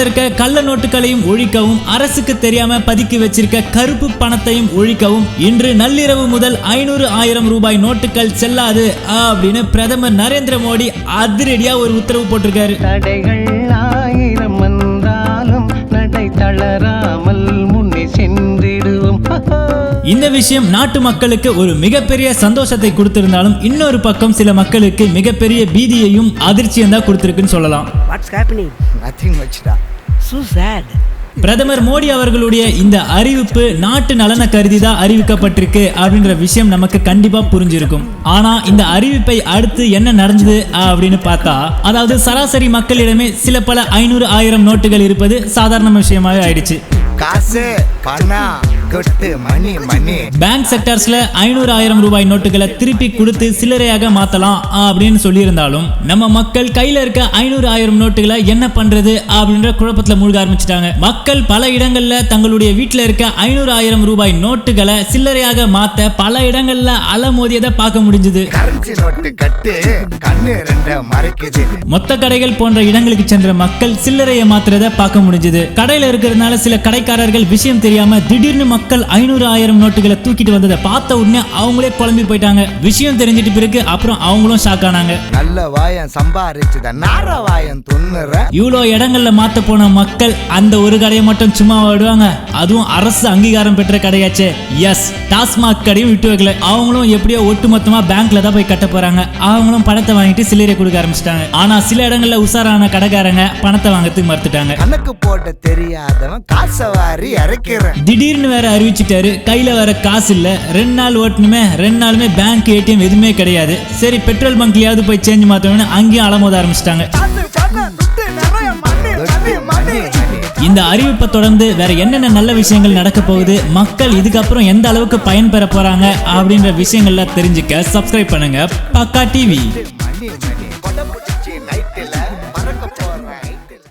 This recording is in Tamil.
இருக்க கள்ள நோட்டுகளையும் ஒழிக்கவும், அரசுக்கு தெரியாம பதுக்கி வச்சிருக்க கருப்பு பணத்தையும் ஒழிக்கவும் இன்று நள்ளிரவு முதல் 500,000 ரூபாய் நோட்டுகள் செல்லாது அப்படின்னு பிரதமர் நரேந்திர மோடி அதிரடியா ஒரு உத்தரவு போட்டிருக்காரு. தடைகள் ஆயிரம் வந்தாலும் நடை தளராமல் முன்னே சென்றிடுவோம். இந்த விஷயம் நாட்டு மக்களுக்கு ஒரு மிகப்பெரிய சந்தோஷத்தை கொடுத்திருந்தாலும் இன்னொரு பக்கம் சில மக்களுக்கு மிகப்பெரிய பீதியையும் அதிர்ச்சியும் தான் கொடுத்திருக்குன்னு சொல்லலாம். What's happening? Nothing much da. So sad. பிரதமர் மோடி அவர்களுடைய இந்த அறிவிப்பு நாட்டு நலனை கருதி தான் அறிவிக்கப்பட்டிருக்கு அப்படின்ற விஷயம் நமக்கு கண்டிப்பா புரிஞ்சிருக்கும். ஆனா இந்த அறிவிப்பை அடுத்து என்ன நடந்தது அப்படின்னு பார்த்தா, அதாவது சராசரி மக்களிடமே சில பல 500,000 நோட்டுகள் இருப்பது சாதாரண விஷயமாக ஆயிடுச்சு. காசு பணம் கொட்டு மணி மணி. பேங்க் செக்டர்ஸ்ல 500,000 ரூபாய் நோட்டுகளை திருப்பி கொடுத்து சில்லறையாக மாத்தலாம் அப்படின்னு சொல்லியிருந்தாலும் நம்ம மக்கள் கையில இருக்க 500,000 நோட்டுகளை என்ன பண்றது அப்படின்ற குழப்பத்துல மூழ்க ஆரம்பிச்சிட்டாங்க. மக்கள் பல இடங்கள்ல தங்களுடைய வீட்டுல இருக்க 500,000 ரூபாய் நோட்டுகளை சில்லறையாக மாத்த பல இடங்கள்ல அலமோதியதை பார்க்க முடிஞ்சது. கரன்சி நோட்டு கட்டு கண்ணு ரெண்ட மறைக்குது. மொத்த கடைகள் போன்ற இடங்களுக்கு சென்ற மக்கள் சில்லறையை மாத்துறத பார்க்க முடிஞ்சது. கடையில இருக்கிறதுனால சில கடைக்காரர்கள் விஷயம் தெரியாம திடீர்னு மக்கள் 500,000 நோட்டுகளை தூக்கிட்டு வந்ததை பார்த்த உடனே அவங்களே குழம்பி போயிட்டாங்க. விஷயம் தெரிஞ்சிட்டு பிறகு அப்புறம் அவங்களும் ஷாக் ஆனாங்க. நல்ல வாயம் சம்பாரிச்சுத நார வாயம் துண்ணுற. இவ்வளோ இடங்கள்ல மாத்த போன மக்கள் அந்த ஒரு கடையை மட்டும் சும்மா விடுவாங்க? அதுவும் அரசு அங்கீகாரம் பெற்ற கடையாச்சே. எஸ், டாஸ்மாக் கடையும் விட்டு வைக்கல. அவங்களும் எப்படியோ ஒட்டுமொத்தமா பேங்க்ல தான் போய் கட்ட போறாங்க. அவங்களும் பணத்தை வாங்கிட்டு சில்லறை கொடுக்க ஆரம்பிச்சிட்டாங்க. ஆனா சில இடங்கள்ல உசாரான கடைக்காரங்க பணத்தை வாங்கறதுக்கு மறுத்துட்டாங்க. கணக்கு போட தெரியாதவன் காசை வாரி இறக்கிறேன். திடீர்னு வேற அறிவிச்சிட்டாரு, கையில வேற காசு இல்ல. 2 நாள் ஓட்டணுமே, 2 நாளுமே பேங்க் ஏடிஎம் எதுவுமே கிடையாது. சரி, பெட்ரோல் பங்க்லயாவது போய் சேஞ்ச் மாத்தணும்னு அங்கேயும் அலமோத ஆரம்பிச்சிட்டாங்க. இந்த அறிவிப்பை தொடர்ந்து வேற என்னென்ன நல்ல விஷயங்கள் நடக்க போகுது, மக்கள் இதுக்கப்புறம் எந்த அளவுக்கு பயன்பெற போறாங்க அப்படின்ற விஷயங்கள்ல தெரிஞ்சுக்க சப்ஸ்கிரைப் பண்ணுங்க பக்கா டிவி.